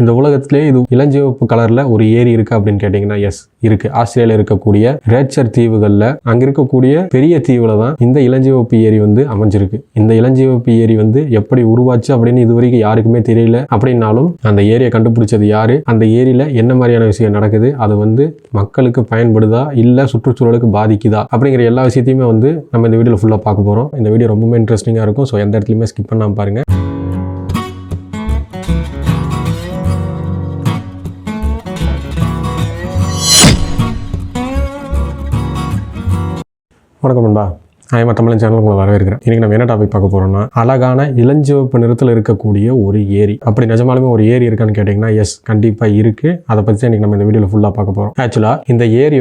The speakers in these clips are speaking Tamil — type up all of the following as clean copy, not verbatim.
இந்த உலகத்திலே இது இளஞ்சிவப்பு கலர்ல ஒரு ஏரி இருக்கு அப்படின்னு கேட்டீங்கன்னா எஸ் இருக்கு. ஆஸ்திரேலியாவில் இருக்கக்கூடிய ரேச்சர் தீவுகள்ல அங்க இருக்கக்கூடிய பெரிய தீவுல தான் இந்த இளஞ்சிவப்பு ஏரி அமைஞ்சிருக்கு. இந்த இளஞ்சிவப்பு ஏரி எப்படி உருவாச்சு அப்படின்னு இதுவரைக்கும் யாருக்குமே தெரியல. அப்படின்னாலும் அந்த ஏரியை கண்டுபிடிச்சது யாரு, அந்த ஏரியில என்ன மாதிரியான விஷயம் நடக்குது, அது மக்களுக்கு பயன்படுதா இல்ல சுற்றுச்சூழலுக்கு பாதிக்குதா அப்படிங்கிற எல்லா விஷயத்தையுமே நம்ம இந்த வீடியோல ஃபுல்லா பார்க்க போறோம். இந்த வீடியோ ரொம்பவே இன்ட்ரெஸ்டிங்கா இருக்கும். ஸோ எந்த இடத்துலையுமே ஸ்கிப் பண்ணாம பாருங்க. வணக்கம் நண்பா, தமிழ் சேனல் உங்களை வரவேற்கிறேன். இன்னைக்கு நம்ம என்ன டாபிக் பார்க்க போறோம்னா, அழகான இளஞ்சிவப்பு நிறத்தில் இருக்கக்கூடிய ஒரு ஏரி. அப்படி நிஜமாலுமே ஒரு ஏரி இருக்கான்னு கேட்டீங்கன்னா எஸ், கண்டிப்பா இருக்கு. அதை பத்தி தான் இன்னைக்கு நம்ம இந்த வீடியோல ஃபுல்லா பார்க்க போறோம். ஆக்சுவலா இந்த ஏரி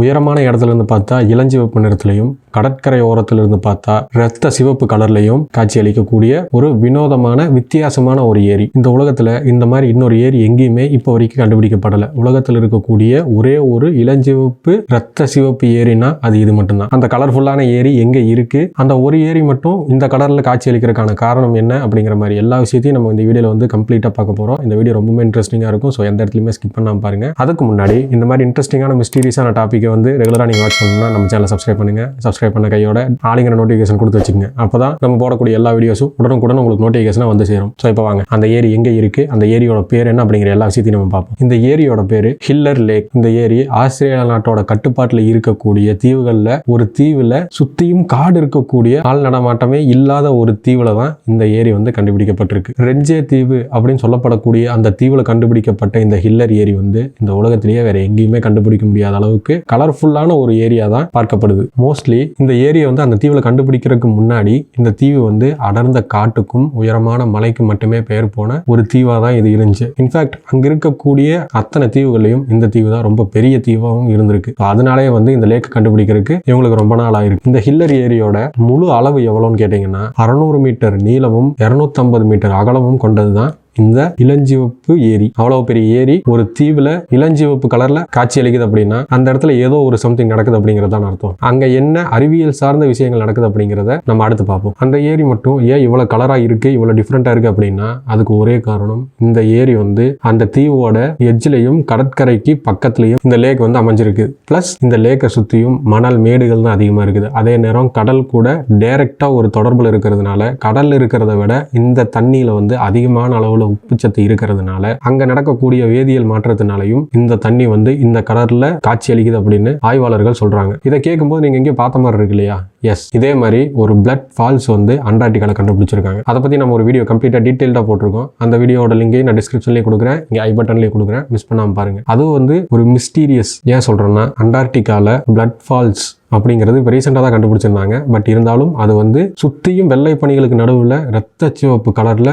உயரமான இடத்துல இருந்து பார்த்தா இளஞ்சிவப்பு நிறத்திலையும், கடற்கரை ஓரத்துல இருந்து பார்த்தா ரத்த சிவப்பு கலர்லையும் காட்சி அளிக்கக்கூடிய ஒரு வினோதமான வித்தியாசமான ஒரு ஏரி. இந்த உலகத்துல இந்த மாதிரி இன்னொரு ஏரி எங்கேயுமே இப்போ வரைக்கும் கண்டுபிடிக்கப்படல. உலகத்தில் இருக்கக்கூடிய ஒரே ஒரு இளஞ்சிவப்பு ரத்த சிவப்பு ஏரினா அது இது மட்டும்தான். அந்த கலர்ஃபுல்லான ஏரி எங்க இருக்கு, அந்த ஒரு ஏரி மட்டும் இந்த கலர்ல காட்சி அளிக்கிறதுக்கான காரணம் என்ன அப்படிங்கிற மாதிரி எல்லா விஷயத்தையும் நம்ம இந்த வீடியோல கம்ப்ளீட்டா பார்க்க போறோம். இந்த வீடியோ ரொம்பவே இன்ட்ரெஸ்டிங்கா இருக்கும். ஸோ எந்த இடத்துலையுமே ஸ்கிப் பண்ணாம பாருங்க. அதுக்கு முன்னாடி இந்த மாதிரி இன்ட்ரெஸ்டிங்கான மிஸ்டீரியஸான டாபிக்கை ரெகுலரா நீங்க வாட்ச் பண்ணணும்னா நம்ம சேனலை சப்ஸ்கிரைப் பண்ணுங்க. சப்ஸ்கிரைப் பண்ண கையோட ஆளுங்கிற நோட்டிஃபிகேஷன் கொடுத்து வச்சுக்கோங்க. அப்பதான் நம்ம போடக்கூடிய எல்லா வீடியோஸும் உடனுக்குடன் உங்களுக்கு நோட்டிஃபிகேஷனா சேரும். ஸோ இப்போ வாங்க, அந்த ஏரி எங்க இருக்கு, அந்த ஏரியோட பேர் என்ன அப்படிங்கிற எல்லா விஷயத்தையும் நம்ம பார்ப்போம். இந்த ஏரியோட பேரு ஹில்லர் லேக். இந்த ஏரி ஆஸ்திரேலியா நாட்டோட கட்டுப்பாட்டில் இருக்கக்கூடிய தீவுகள்ல ஒரு தீவுல சுத்தியும் காடு இருக்கக்கூடிய ஆள் நடமாட்டமே இல்லாத ஒரு தீவுல தான் இந்த ஏரி கண்டுபிடிக்கப்பட்டிருக்கு. ரெஞ்சே தீவு அப்படின்னு சொல்லப்படக்கூடிய அந்த தீவுல கண்டுபிடிக்கப்பட்ட இந்த ஹில்லர் ஏரி இந்த உலகத்திலேயே வேற எங்கேயுமே கண்டுபிடிக்க முடியாத அளவுக்கு கலர்ஃபுல்லான ஒரு ஏரியா தான் பார்க்கப்படுது. மோஸ்ட்லி இந்த ஏரியை அந்த தீவுல கண்டுபிடிக்கிறதுக்கு முன்னாடி இந்த தீவு அடர்ந்த காட்டுக்கும் உயரமான மலைக்கும் மட்டுமே பெயர் போன ஒரு தீவா தான் இது இருந்துச்சு. இன்ஃபேக்ட் அங்க இருக்கக்கூடிய அத்தனை தீவுகளையும் இந்த தீவு தான் ரொம்ப பெரிய தீவாகவும் இருந்திருக்கு. அதனாலே இந்த லேக் கண்டுபிடிக்கிறதுக்கு இவங்களுக்கு ரொம்ப நாள் ஆயிருக்கு. இந்த ஹில்லர் ஏரியோட முழு அளவு எவ்வளவுன்னு கேட்டீங்கன்னா 600 மீட்டர் நீளமும் 250 மீட்டர் அகலமும் கொண்டதுதான் இந்த இளஞ்சிவப்பு ஏரி. அவ்வளவு பெரிய ஏரி ஒரு தீவுல இளஞ்சிவப்பு கலர்ல காட்சி அளிக்குது அப்படின்னா அந்த இடத்துல ஏதோ ஒரு சம்திங் நடக்குது அப்படிங்கறதான் அர்த்தம். அங்க என்ன அறிவியல் சார்ந்த விஷயங்கள் நடக்குது அப்படிங்கறத நம்ம அடுத்து பார்ப்போம். அந்த ஏரி மட்டும் ஏன் இவ்வளவு கலரா இருக்கு, இவ்வளவு டிஃப்ரெண்டா இருக்கு அப்படின்னா அதுக்கு ஒரே காரணம், இந்த ஏரி அந்த தீவோட எட்ஜ்லயும் கடற்கரைக்கு பக்கத்துலயும் இந்த லேக் அமைஞ்சிருக்கு. பிளஸ் இந்த லேக்கை சுத்தியும் மணல் மேடுகள் தான் அதிகமா இருக்குது. அதே நேரம் கடல் கூட டைரக்டா ஒரு தொடர்புல இருக்கிறதுனால கடல்ல இருக்கிறத விட இந்த தண்ணியில அதிகமான அளவுல உப்புச்சத்து இருக்கிறதுனால அங்க நடக்கக்கூடிய வேதியியல் மாற்றத்தினாலையும் இந்த தண்ணி இந்த கடல்ல காட்சி அளிக்குது அப்படின்னு ஆய்வாளர்கள் சொல்றாங்க. இதை கேட்கும்போது நீங்க எங்கேயும் பார்த்த மாதிரி இருக்கு இல்லையா? எஸ், இதே மாதிரி ஒரு பிளட் ஃபால்ஸ் அண்டார்டிகால கண்டுபிடிச்சிருக்காங்க. அதை பத்தி நம்ம ஒரு வீடியோ கம்ப்ளீட்டா டீடைல்டா போட்டிருக்கோம். அந்த வீடியோட லிங்கை நான் டிஸ்கிரிப்ஷன்லயே கொடுக்குறேன், இங்க ஐ பட்டன்லயே கொடுக்குறேன், மிஸ் பண்ணாம பாருங்க. அதுவும் ஒரு மிஸ்டீரியஸ். ஏன் சொல்றேன்னா அண்டார்டிகால பிளட் ஃபால்ஸ் அப்படிங்கிறது இப்போ ரீசெண்டாக தான் கண்டுபிடிச்சிருந்தாங்க. பட் இருந்தாலும் அது சுத்தியும் வெள்ளை பனிகளுக்கு நடுவில் ரத்த சிவப்பு கலர்ல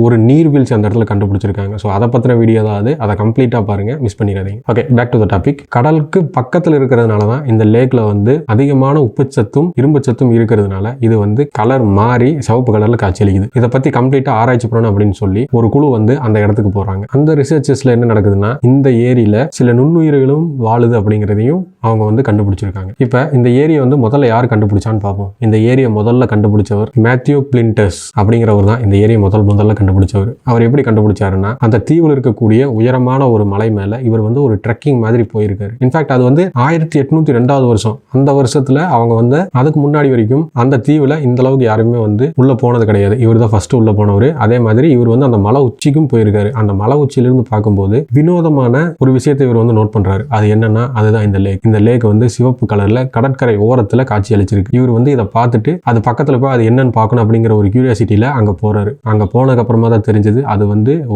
ஒரு நீர்வீழ்ச்சி அந்த இடத்துல கண்டுபிடிச்சிருக்காங்க. ஸோ அதை பற்றின வீடியோ தான் அது. அதை கம்ப்ளீட்டாக பாருங்க, மிஸ் பண்ணிடாதீங்க. Okay, back to the topic. கடலுக்கு பக்கத்தில் இருக்கிறதுனால தான் இந்த லேக்ல அதிகமான உப்புச்சத்தும் இரும்புச்சத்தும் இருக்கிறதுனால இது கலர் மாறி சிவப்பு கலர்ல காட்சியளிக்குது. இதை பத்தி கம்ப்ளீட்டா ஆராய்ச்சி பண்ணணும் அப்படின்னு சொல்லி ஒரு குழு அந்த இடத்துக்கு போறாங்க. அந்த ரிசர்ச்சஸ்ல என்ன நடக்குதுன்னா இந்த ஏரியில சில நுண்ணுயிர்களும் வாழுது அப்படிங்கிறதையும் அவங்க கண்டுபிடிச்சிருக்காங்க. இப்ப இந்த ஏரியை முதல்ல யார் கண்டுபிடிச்சான்னு பார்ப்போம். இந்த ஏரியை முதல்ல கண்டுபிடிச்சவர் மேத்யூ பிளிண்டர்ஸ் அப்படிங்கிறவர் தான் இந்த ஏரியை முதல்ல கண்டுபிடிச்சவர். அவர் எப்படி கண்டுபிடிச்சாருன்னா அந்த தீவில் இருக்கக்கூடிய உயரமான ஒரு மலை மேல இவர் ஒரு ட்ரெக்கிங் மாதிரி போயிருக்காரு. இன்ஃபேக்ட் அது 1802 வருஷம். அந்த வருஷத்துல அவங்க அதுக்கு முன்னாடி வரைக்கும் அந்த தீவுல இந்த அளவுக்கு யாருமே உள்ள போனது கிடையாது. இவர் தான் ஃபர்ஸ்ட் உள்ள போனவர். அதே மாதிரி இவர் அந்த மலை உச்சிக்கும் போயிருக்காரு. அந்த மலை உச்சியிலிருந்து பார்க்கும்போது வினோதமான ஒரு விஷயத்தை இவர் நோட் பண்றாரு. அது என்னன்னா அதுதான் இந்த லேக். இந்த லேக் சிவப்பு கலர்ல கடற்கரை ஓரத்துல காட்சி அளிச்சிருக்கு. இவர் இதை பார்த்துட்டு அது பக்கத்துல போய் அது என்னன்னு பார்க்கணும் அப்படிங்கிற ஒரு கியூரியாசிட்டியில அங்க போறாரு. அங்க போனதுக்கு அப்புறமா தான் தெரிஞ்சது அது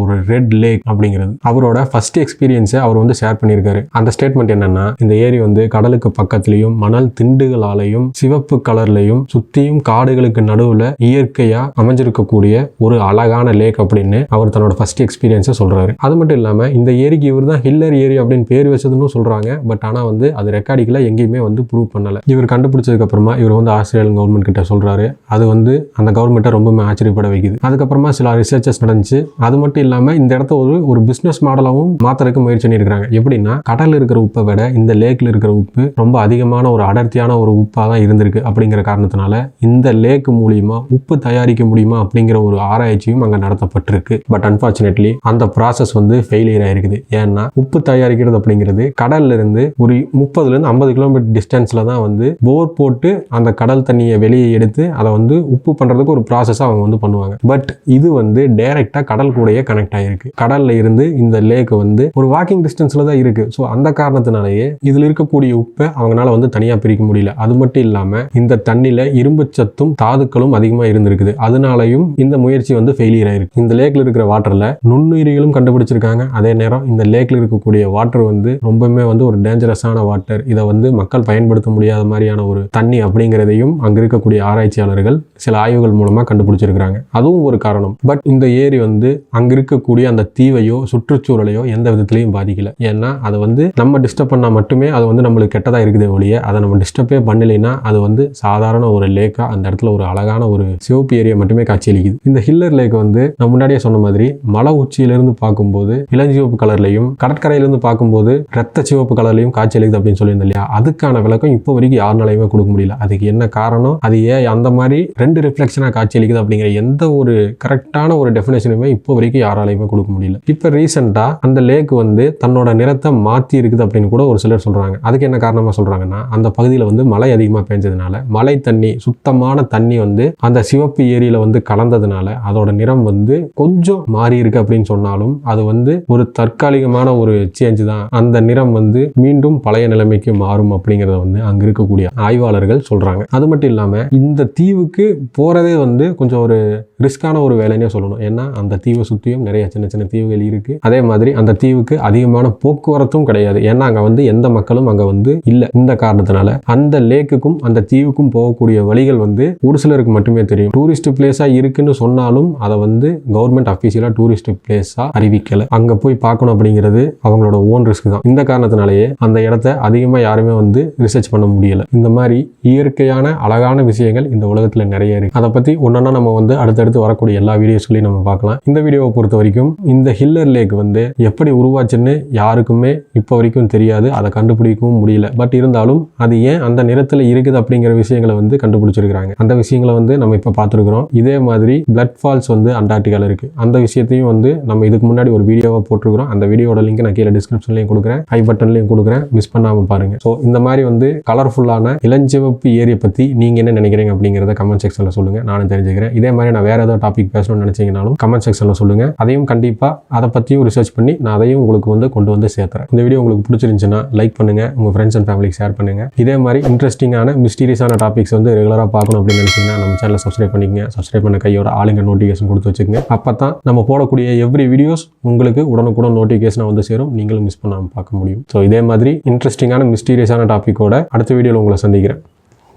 ஒரு ரெட் லேக் அப்படிங்கிறது. அவரோட ஃபர்ஸ்ட் எக்ஸ்பீரியன்ஸை அவர் ஷேர் பண்ணியிருக்காரு. அந்த ஸ்டேட்மெண்ட் என்னன்னா இந்த ஏரி கடலுக்கு பக்கத்துலயும் மணல் திண்டுகளாலையும் சிவப்பு கலர்லையும் சுத்தியும் காடுகளுக்கு நடுவுல இயற்கையா அமைஞ்சிருக்கக்கூடிய ஒரு அழகான லேக் அப்படின்னு அவர் தன்னோட ஃபர்ஸ்ட் எக்ஸ்பீரியன்ஸை சொல்றாரு. அது மட்டும் இல்லாம இந்த ஏரிக்கு இவர் தான் ஹில்லர் ஏரி அப்படின்னு பேர் வச்சதுன்னு சொல்றாங்க. பட் ஆனா அது ரெக்கார்டிக்கல எங்கேயுமே ப்ரூவ் பண்ணல. பண்ணலை. இவர் கண்டுபிடிச்சதுக்கு அப்புறமா இவர் வந்து ஆஸ்திரேலியன் கவர்மெண்ட் கிட்ட சொல்றாரு. அது வந்து அந்த கவர்மெண்ட்டை ரொம்பவே ஆச்சரியப்பட வைக்குது. அதுக்கப்புறமா சில ரிசர்ச்சஸ் நடந்துச்சு. அது மட்டும் இல்லாமல் இந்த இடத்த ஒரு பிசினஸ் மாடலாகவும் மாத்துறதுக்கு முயற்சி பண்ணியிருக்காங்க. எப்படின்னா, கடலில் இருக்கிற உப்பை விட இந்த லேக்ல இருக்கிற உப்பு ரொம்ப அதிகமான ஒரு அடர்த்தியான ஒரு உப்பாக தான் இருந்திருக்கு. அப்படிங்கிற காரணத்தினால இந்த லேக் மூலியமா உப்பு தயாரிக்க முடியுமா அப்படிங்கிற ஒரு ஆராய்ச்சியும் அங்கே நடத்தப்பட்டிருக்கு. பட் அன்பார்ச்சுனேட்லி அந்த ப்ராசஸ் வந்து ஃபெயிலியர் ஆயிருக்குது. ஏன்னா உப்பு தயாரிக்கிறது அப்படிங்கிறது கடல்ல இருந்து ஒரு 30 to 50 கிலோமீட்டர் டிஸ்டன்ஸ்ல தான் வந்து போர் போட்டு அந்த கடல் தண்ணியை வெளியே எடுத்து அதை வந்து உப்பு பண்றதுக்கு ஒரு ப்ராசஸ் அவங்க வந்து பண்ணுவாங்க. பட் இது வந்து டைரக்டா கடல் கூடயே கனெக்ட் ஆயிருக்கு. கடல்ல இருந்து இந்த லேக் வந்து ஒரு வாக்கிங் டிஸ்டன்ஸ்ல தான் இருக்கு. ஸோ அந்த காரணத்தினாலேயே இதுல இருக்கக்கூடிய உப்பை அவங்களால வந்து தனியா பிரிக்க முடியல. அது மட்டும் இல்லாம இந்த தண்ணியில இரும்பு சத்தும் தாதுக்களும் அதிகமா இருந்திருக்குது. அதனாலையும் இந்த முயற்சி வந்து ஃபெயிலியர் ஆயிருக்கு. இந்த லேக்ல இருக்கிற வாட்டர்ல நுண்ணுயிரிகளும் கண்டுபிடிச்சிருக்காங்க. அதே நேரம் இந்த லேக்ல இருக்கக்கூடிய வாட்டர் வந்து ரொம்பவுமே வந்து ஒரு டேஞ்சரஸான வாட்டர். இதை வந்து மக்கள் பயன்படுத்த முடியாத மாதிரியான ஒரு தண்ணி அப்படிங்கிறதையும் அங்க இருக்கக்கூடிய ஆராய்ச்சியாளர்கள் சில ஆய்வுகள் மூலமா கண்டுபிடிச்சிருக்காங்க. அதுவும் ஒரு காரணம். பட் இந்த ஏரி வந்து அங்க இருக்கக்கூடிய அந்த தீவையோ சுற்றுச்சூழலையோ எந்த விதத்திலையும் பாதிக்கல. ஏன்னா அதை வந்து நம்ம டிஸ்டர்ப் பண்ணா மட்டுமே அது வந்து நம்மளுக்கு கெட்டதா இருக்குதே ஒழிய அதை நம்ம டிஸ்டர்பே பண்ணலைன்னா அது வந்து சாதாரண ஒரு லேக்கா அந்த இடத்துல ஒரு அழகான ஒரு சிவப்பு ஏரியா மட்டுமே காட்சியளிக்குது. இந்த ஹில்லர் லேக் வந்து நான் முன்னாடியே சொன்ன மாதிரி மலை உச்சியிலிருந்து பார்க்கும்போது இளஞ்சிவப்பு கலர்லையும் கடற்கரையிலிருந்து பார்க்கும்போது ரத்த சிவப்பு கலர்லையும் காட்சியளிக்குது அப்படின்னு சொல்லியிருந்தேன் இல்லையா? அதுக்கான விளக்கம் இப்போ வரைக்கும் யாருனாலையுமே கொடுக்க முடியல. அதுக்கு என்ன காரணம், அது ஏன் அந்த மாதிரி ரெண்டு ரிஃப்ளெக்ஷனா காட்சியளிக்குது அப்படிங்கிற எந்த ஒரு கரெக்டான ஒரு டெஃபினேஷனுமே இப்போ வரைக்கும் யாராலையுமே கொடுக்க முடியல. இப்போ ரீசெண்டா அந்த லேக் வந்து தன்னோட நிறத்தை மாத்தி இருக்குது அப்படின்னு கூட ஒரு சிலர் சொல்றாங்க. அதுக்கு என்ன காரணமா சொல்றாங்கன்னா, அந்த பகுதியில் வந்து மழை அதிகமாக பெஞ்சதுனால மழை தண்ணி சுத்தமான தண்ணி வந்து அந்த சிவப்பு ஏரியில வந்து கலந்ததுனால அதோட நிறம் வந்து கொஞ்சம் மாறி இருக்கு அப்படின்னு சொன்னாலும் அது வந்து ஒரு தற்காலிகமான ஒரு சேஞ்ச் தான். அந்த நிறம் வந்து மீண்டும் பழைய நிலைமைக்கு மாறும் அப்படிங்கறத வந்து அங்க இருக்கக்கூடிய ஆய்வாளர்கள் சொல்றாங்க. அது மட்டும் இல்லாம இந்த தீவுக்கு போறதே வந்து கொஞ்சம் ஒரு ரிஸ்கான ஒரு வேலைன்னே சொல்லணும். ஏன்னா அந்த தீவை சுற்றியும் நிறைய சின்ன சின்ன தீவுகள் இருக்கு. அதே மாதிரி அந்த தீவுக்கு அதிகமான போக்குவரத்தும் கிடையாது. ஏன்னா அங்க வந்து எந்த மக்களும் அங்க வந்து இல்ல. இந்த காரணத்தினால அந்த லேக்குக்கும் அந்த தீவுக்கும் போகக்கூடிய வழிகள் வந்து ஒரு சிலருக்கு மட்டுமே தெரியும். டூரிஸ்ட் பிளேஸா இருக்குன்னு சொன்னாலும் அதை வந்து கவர்மெண்ட் அபிஷியலா டூரிஸ்ட் பிளேஸா அறிவிக்கல. அங்க போய் பார்க்கணும் அப்படிங்கிறது அவங்களோட ஓன் ரிஸ்க் தான். இந்த காரணத்தினாலேயே அந்த இடத்த அதிகமா யாருமே வந்து ரிசர்ச் பண்ண முடியல. இந்த மாதிரி இயற்கையான அழகான விஷயங்கள் இந்த உலகத்துல நிறைய இருக்கு. அதை பத்தி ஒன்னொன்னா நம்ம வந்து அடுத்தடுத்து வரக்கூடிய எல்லா வீடியோஸ்களையும் நம்ம பார்க்கலாம். இந்த வீடியோவை பொறுத்த வரைக்கும் இந்த ஹில்லர் லேக் வந்து எப்படி உருவாச்சுன்னு யாருக்குமே இப்போ வரைக்கும் தெரியாது. அதை கண்டுபிடிக்கவும் முடியல. பட் இருந்தாலும் அது ஏன் அந்த நிறத்துல இருக்குது அப்படிங்கிற விஷயங்களை வந்து கண்டுபிடிச்சிருக்காங்க. அந்த விஷயங்களை வந்து நம்ம இப்ப பார்த்துருக்கிறோம். இதே மாதிரி பிளட் ஃபால்ஸ் வந்து அண்டார்டிகால இருக்கு. அந்த விஷயத்தையும் வந்து நம்ம இதுக்கு முன்னாடி ஒரு வீடியோவா போட்டிருக்கிறோம். அந்த வீடியோட லிங்க் நான் கீழே டிஸ்கிரிப்ஷன்லையும் கொடுக்குறேன், ஐ பட்டன்லையும் கொடுக்குறேன். மிஸ் பண்ணாம பாருங்க. ஸோ இந்த மாதிரி வந்து கலர்ஃபுல்லான இளஞ்சிவப்பு ஏரியை பத்தி நீங்க என்ன நினைக்கிறீங்க அப்படிங்கிறத கமெண்ட் செக்ஷன்ல சொல்லுங்க. நானும் தெரிஞ்சுக்கிறேன். இதே மாதிரி நான் வேற ஏதாவது டாபிக் பேசணும்னு நினைச்சீங்கனாலும் கமெண்ட் செக்ஷன்ல சொல்லுங்க. அதையும் கண்டிப்பா அதை பத்தியும் ரிசர்ச் பண்ணி நான் அதையும் உங்களுக்கு வந்து கொண்டு வந்து சேர்த்துறேன். இந்த வீடியோ உங்களுக்கு பிடிச்சிருந்துச்சுன்னா லைக் பண்ணுங்க, உங்க ஃப்ரெண்ட்ஸ் அண்ட் ஃபேமிலிக்கு ஷேர் பண்ணுங்க. இதே மாதிரி இன்ட்ரெஸ்டிங்கான மிஸ்டீரியஸான டாபிக்ஸ் வந்து ரெகுலரா பார்க்கணும் அப்படின்னு நினைச்சீங்கன்னா நம்ம சேனலை சப்ஸ்கிரைப் பண்ணிக்கங்க. சப்ஸ்கிரைப் பண்ண கையோட ஆளுங்க நோட்டிஃபிகேஷன் கொடுத்து வச்சுக்கோங்க. அப்பதான் நம்ம போடக்கூடிய எவ்ரி வீடியோஸ் உங்களுக்கு உடனுக்குடன் நோட்டிஃபிகேஷன் வந்து சேரும். நீங்களும் மிஸ் பண்ணாம பார்க்க முடியும். ஸோ இதே மாதிரி இன்ட்ரெஸ்டிங்கான மிஸ்டீரியஸான டாபிக்கோட அடுத்த வீடியோவில் உங்களை சந்திக்கிறேன்.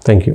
தேங்க்யூ.